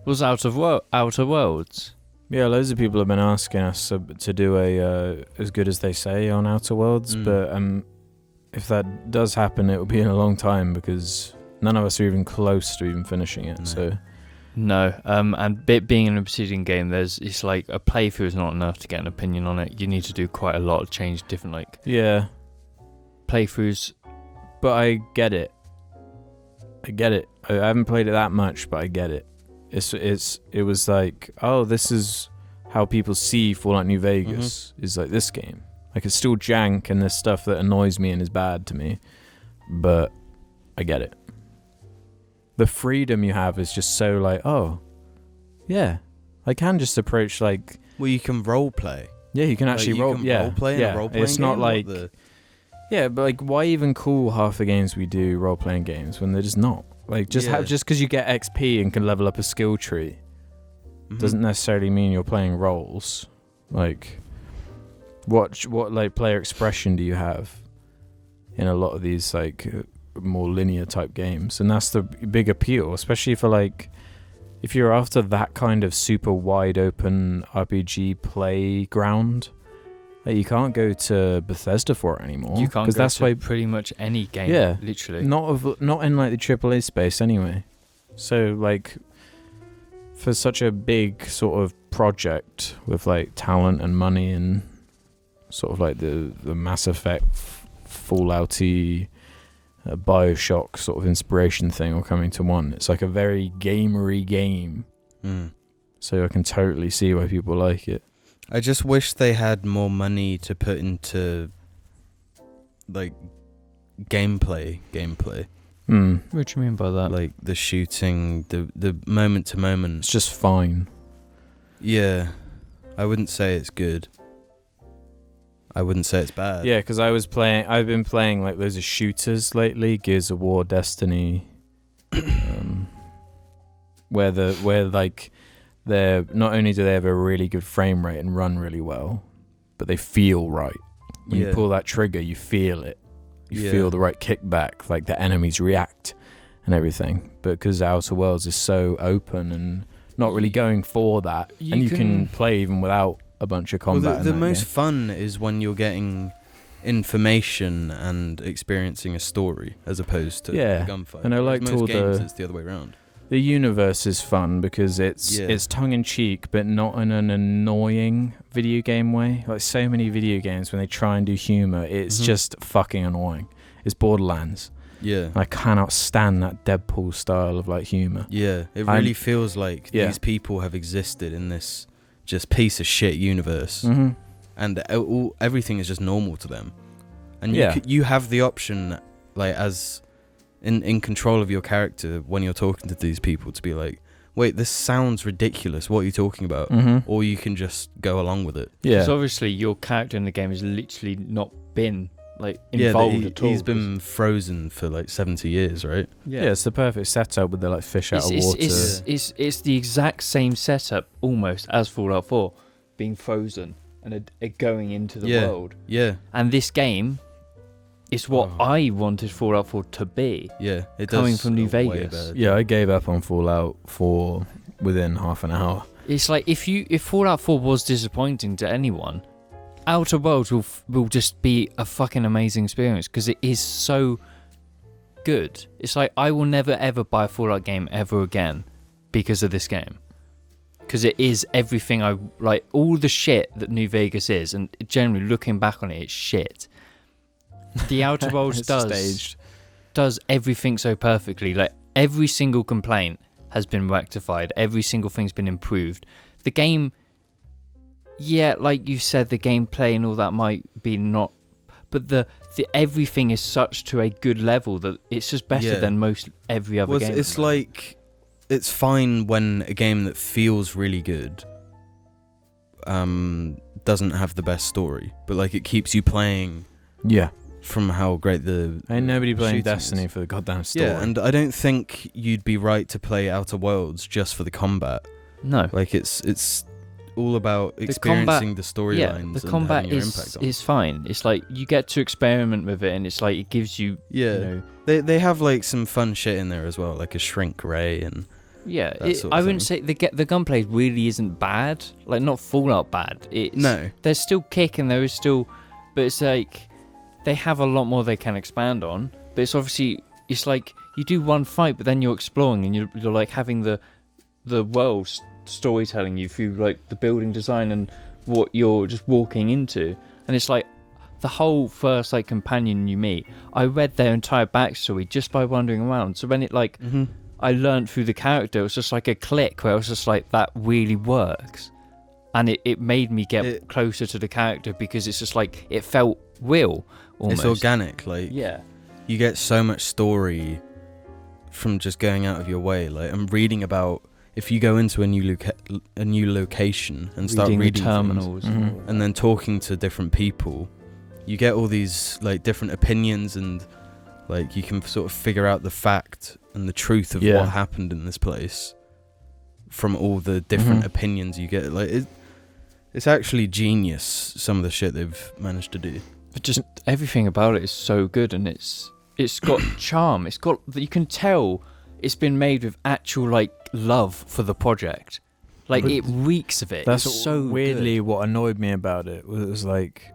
was Outer Worlds. Yeah, loads of people have been asking us to do a As Good As They Say on Outer Worlds, but if that does happen, it will be in a long time because none of us are even close to even finishing it. No. So no, and being an Obsidian game, it's like a playthrough is not enough to get an opinion on it. You need to do quite a lot of change, different playthroughs. But I get it. I haven't played it that much, but I get it. It was like, oh, this is how people see Fallout New Vegas is like this game. Like, it's still jank and there's stuff that annoys me and is bad to me, but I get it. The freedom you have is just so like, oh, yeah, I can just approach like... Well, you can role play. Yeah, you can actually role play in a role-playing it's not game, like... Yeah, but like, why even call half the games we do role-playing games when they're just not? Like, just because you get XP and can level up a skill tree doesn't necessarily mean you're playing roles. Like, what like player expression do you have in a lot of these like more linear type games? And that's the big appeal, especially for like if you're after that kind of super wide open RPG playground. Like, you can't go to Bethesda for it anymore. You can't go that's to why pretty much any game. Yeah, literally. Not in like the AAA space anyway. So like, for such a big sort of project with like talent and money and sort of like the Mass Effect, Fallout-y, Bioshock sort of inspiration thing all coming to one. It's like a very gamery game. So I can totally see why people like it. I just wish they had more money to put into like gameplay. What do you mean by that? Like the shooting, the moment to moment. It's just fine. Yeah, I wouldn't say it's good. I wouldn't say it's bad. Yeah, because I've been playing like loads of shooters lately, Gears of War, Destiny, where like they're not only do they have a really good frame rate and run really well, but they feel right. When you pull that trigger, you feel it. You feel the right kickback, like the enemies react and everything. But because Outer Worlds is so open and not really going for that, and you can play even without a bunch of combat. Well, the most fun is when you're getting information and experiencing a story as opposed to a gunfight. And I liked all games, it's the other way around. The universe is fun because it's tongue-in-cheek, but not in an annoying video game way. Like so many video games, when they try and do humor, it's just fucking annoying. It's Borderlands. Yeah. And I cannot stand that Deadpool style of like humor. Yeah, it really feels like these people have existed in this just piece of shit universe, and everything is just normal to them. And you have the option, like as in control of your character when you're talking to these people, to be like, wait, this sounds ridiculous. What are you talking about? Mm-hmm. Or you can just go along with it. Yeah. Because obviously your character in the game has literally not been like involved at all. He's been frozen for like 70 years, right? Yeah, it's the perfect setup with the like fish out of water. It's the exact same setup almost as Fallout 4, being frozen and it going into the world. Yeah. And this game is what I wanted Fallout 4 to be. Yeah. It coming does from New way Vegas. better. Yeah, I gave up on Fallout 4 within half an hour. It's like if Fallout 4 was disappointing to anyone, Outer Worlds will just be a fucking amazing experience because it is so good. It's like I will never ever buy a Fallout game ever again because of this game. Because it is everything I like, all the shit that New Vegas is, and generally looking back on it, it's shit. The Outer Worlds does everything so perfectly. Like every single complaint has been rectified. Every single thing's been improved. The game, yeah, like you said, the gameplay and all that might be not, but the everything is such to a good level that it's just better than most every other game. It's like, it's fine when a game that feels really good doesn't have the best story, but like it keeps you playing. Yeah. From how great the ain't nobody playing shooting Destiny is. for the goddamn story. Yeah, and I don't think you'd be right to play Outer Worlds just for the combat. No, like it's all about experiencing the storylines. Yeah, the combat is fine. It's like you get to experiment with it, and it's like it gives you. Yeah, you know, they have like some fun shit in there as well, like a shrink ray and. Yeah, I wouldn't say the gunplay really isn't bad. Like not Fallout bad. No, there's still kick and there is still, but it's like. They have a lot more they can expand on, but it's obviously it's like you do one fight, but then you're exploring and you're like having the world storytelling you through like the building design and what you're just walking into, and it's like the whole first like companion you meet. I read their entire backstory just by wandering around. So when it like I learned through the character, it was just like a click where I was just like that really works, and it made me get closer to the character because it's just like it felt real. Almost. It's organic, like you get so much story from just going out of your way. Like I'm reading about if you go into a new location and start reading terminals and then talking to different people, you get all these like different opinions and like you can sort of figure out the fact and the truth of what happened in this place from all the different opinions you get. Like it's actually genius, some of the shit they've managed to do. But just everything about it is so good, and it's got charm. It's got, you can tell it's been made with actual like love for the project. Like it reeks of it. That's it's so weirdly good. What annoyed me about it was like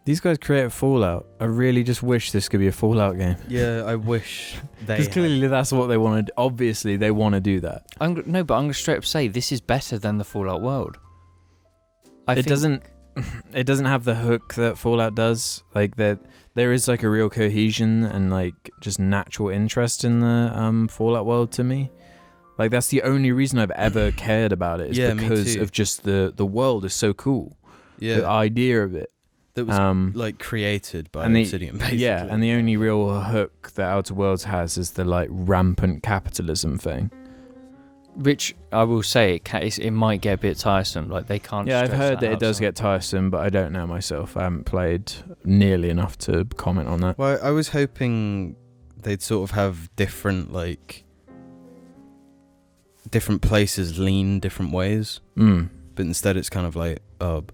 these guys created Fallout. I really just wish this could be a Fallout game. Yeah, I wish they. Because clearly that's what they wanted. Obviously they want to do that. But I'm gonna straight up say this is better than the Fallout world. It doesn't have the hook that Fallout does. Like there is like a real cohesion and like just natural interest in the Fallout world to me. Like that's the only reason I've ever cared about it is because of just the world is so cool. Yeah, the idea of it that was like created by Obsidian. Basically. Yeah, and the only real hook that Outer Worlds has is the like rampant capitalism thing. Which I will say, it might get a bit tiresome. Like they can't. Yeah, I've heard that it does get tiresome, but I don't know myself. I haven't played nearly enough to comment on that. Well, I was hoping they'd sort of have different places lean different ways. But instead, it's kind of like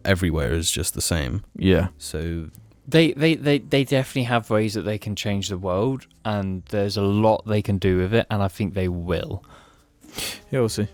everywhere is just the same. Yeah. So they definitely have ways that they can change the world, and there's a lot they can do with it, and I think they will. Yeah, we'll see.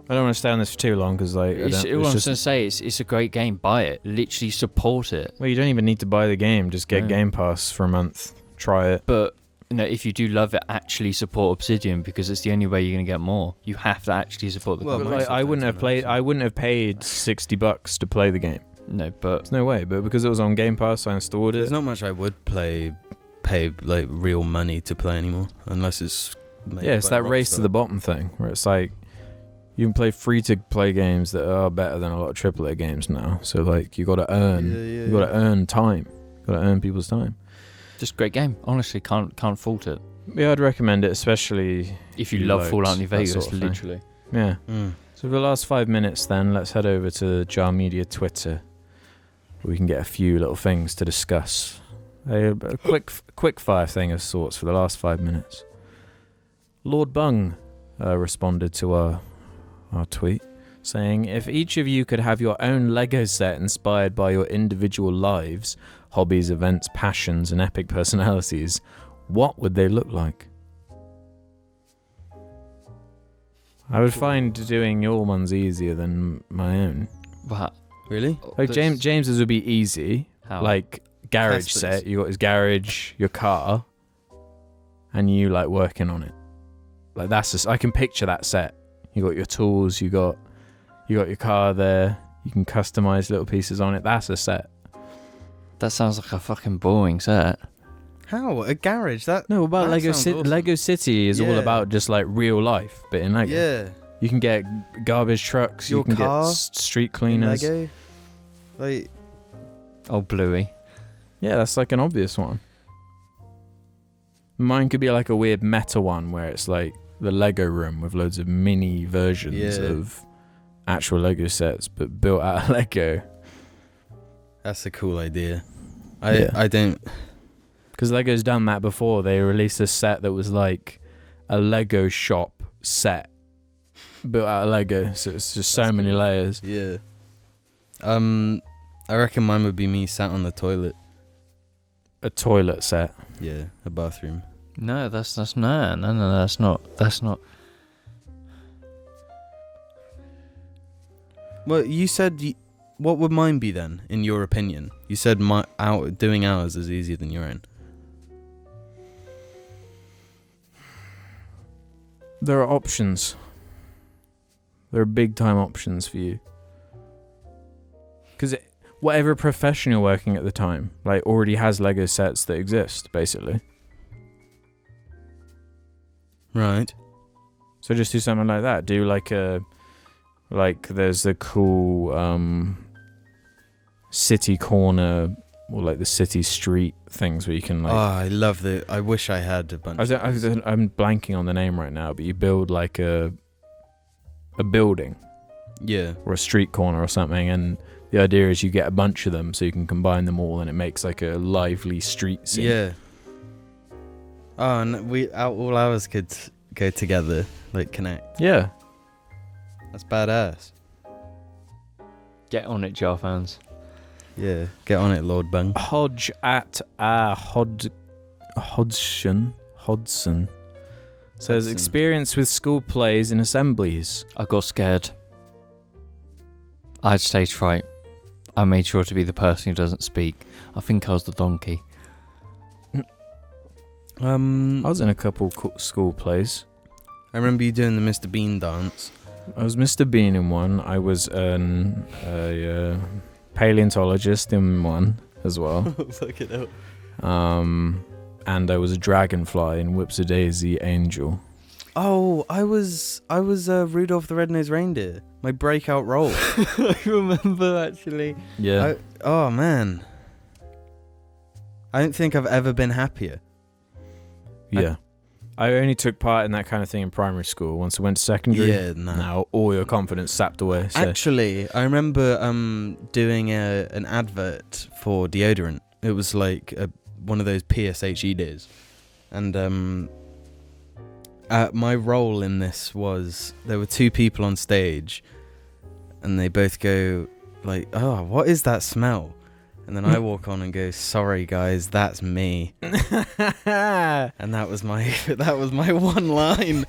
I don't want to stay on this for too long because like what I was going to say is it's a great game. Buy it. Literally support it. Well, you don't even need to buy the game. Just get Game Pass for a month. Try it. But if you do love it, actually support Obsidian because it's the only way you're going to get more. You have to actually support the company. Like, I wouldn't have paid $60 to play the game. No, but there's no way. But because it was on Game Pass, I installed it. There's not much I would pay like real money to play anymore, unless it's. It's that race to the bottom thing where it's like you can play free to play games that are better than a lot of AAA games now. So like you got to earn, earn time, got to earn people's time. Just great game. Honestly, can't fault it. Yeah, I'd recommend it, especially if you love Fallout New Vegas. Literally, Yeah. Mm. So for the last 5 minutes then, let's head over to Jar Media Twitter, where we can get a few little things to discuss. A quick fire thing of sorts for the last 5 minutes. Lord Bung responded to our tweet, saying, if each of you could have your own Lego set inspired by your individual lives, hobbies, events, passions, and epic personalities, what would they look like? I would find doing your ones easier than my own. What? Really? Like James's would be easy. How? Like garage Casper's. set. You got his garage, your car, and you like working on it. Like that's just, I can picture that set. You got your tools. You got your car there. You can customize little pieces on it. That's a set. That sounds like a fucking boring set. How? A garage? That No, about that Lego sounds City. awesome. Lego City is all Yeah. about just like real life, but in Lego. Yeah. You can get garbage trucks. Your you can car get street cleaners. Lego. Like, Oh, Bluey. Yeah, that's like an obvious one. Mine could be like a weird meta one where it's like the Lego room with loads of mini versions Yeah. of actual Lego sets, but built out of Lego. that's a cool idea. Yeah. I don't. Because Lego's done that before. They released a set that was like a Lego shop set built out of Lego. So it's just so That's many cool. layers. Yeah. I reckon mine would be me sat on the toilet. A toilet set. Yeah, a bathroom. No, that's no, that's not. Well, you said. What would mine be then, in your opinion? You said doing ours is easier than your own. There are options. There are big time options for you. Because whatever profession you're working at the time, like already has Lego sets that exist, basically. Right. So just do something like that. Do there's the cool city corner or like the city street things where you can like. I love I wish I had a bunch. I'm blanking on the name right now, but you build like a building Yeah. or a street corner or something, and the idea is you get a bunch of them so you can combine them all, and it makes like a lively street scene. Yeah. Oh, and all ours could go together, like connect. Yeah. That's badass. Get on it, Jar fans. Yeah, get on it, Lord Bung. Hodge at Hodgson says Hudson. experience with school plays and assemblies. I got scared. I had stage fright. I made sure to be the person who doesn't speak. I think I was the donkey. I was in a couple school plays. I remember you doing the Mr. Bean dance. I was Mr. Bean in one. I was a paleontologist in one as well. Fuck it out. And I was a dragonfly in Whipsy-Daisy Angel. Oh, I was Rudolph the Red-Nosed Reindeer. My breakout role. I remember actually. Yeah. Oh man. I don't think I've ever been happier. Yeah. I only took part in that kind of thing in primary school. Once I went to secondary, Yeah, no. now all your confidence sapped away. So. Actually, I remember doing an advert for deodorant. It was like one of those PSHE days. And my role in this was there were two people on stage and they both go like, "Oh, what is that smell?" And then I walk on and go, "Sorry guys, that's me." And that was my one line.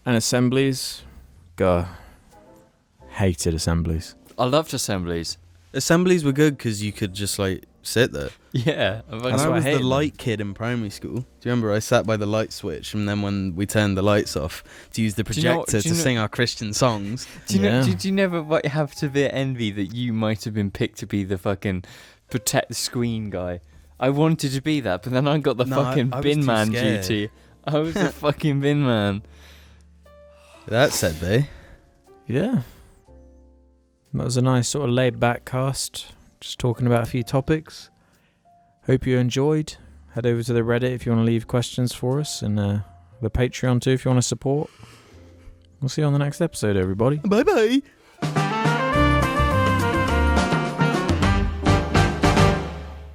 And assemblies, God, hated assemblies. I loved assemblies. Assemblies were good because you could just like sit there. Yeah. And That's I why I was the hated them. light kid in primary school. Do you remember I sat by the light switch, and then when we turned the lights off to use the Do you know- projector do you to know- sing our Christian songs? Do you know? Yeah. Did you never have to be envy that you might have been picked to be the fucking protect the screen guy? I wanted to be that, but then I got the No, fucking I was bin too man scared. duty. I was the fucking bin man. That said, they. Yeah. That was a nice sort of laid back cast. Just talking about a few topics. Hope you enjoyed. Head over to the Reddit if you want to leave questions for us, and the Patreon too if you want to support. We'll see you on the next episode, everybody. Bye bye.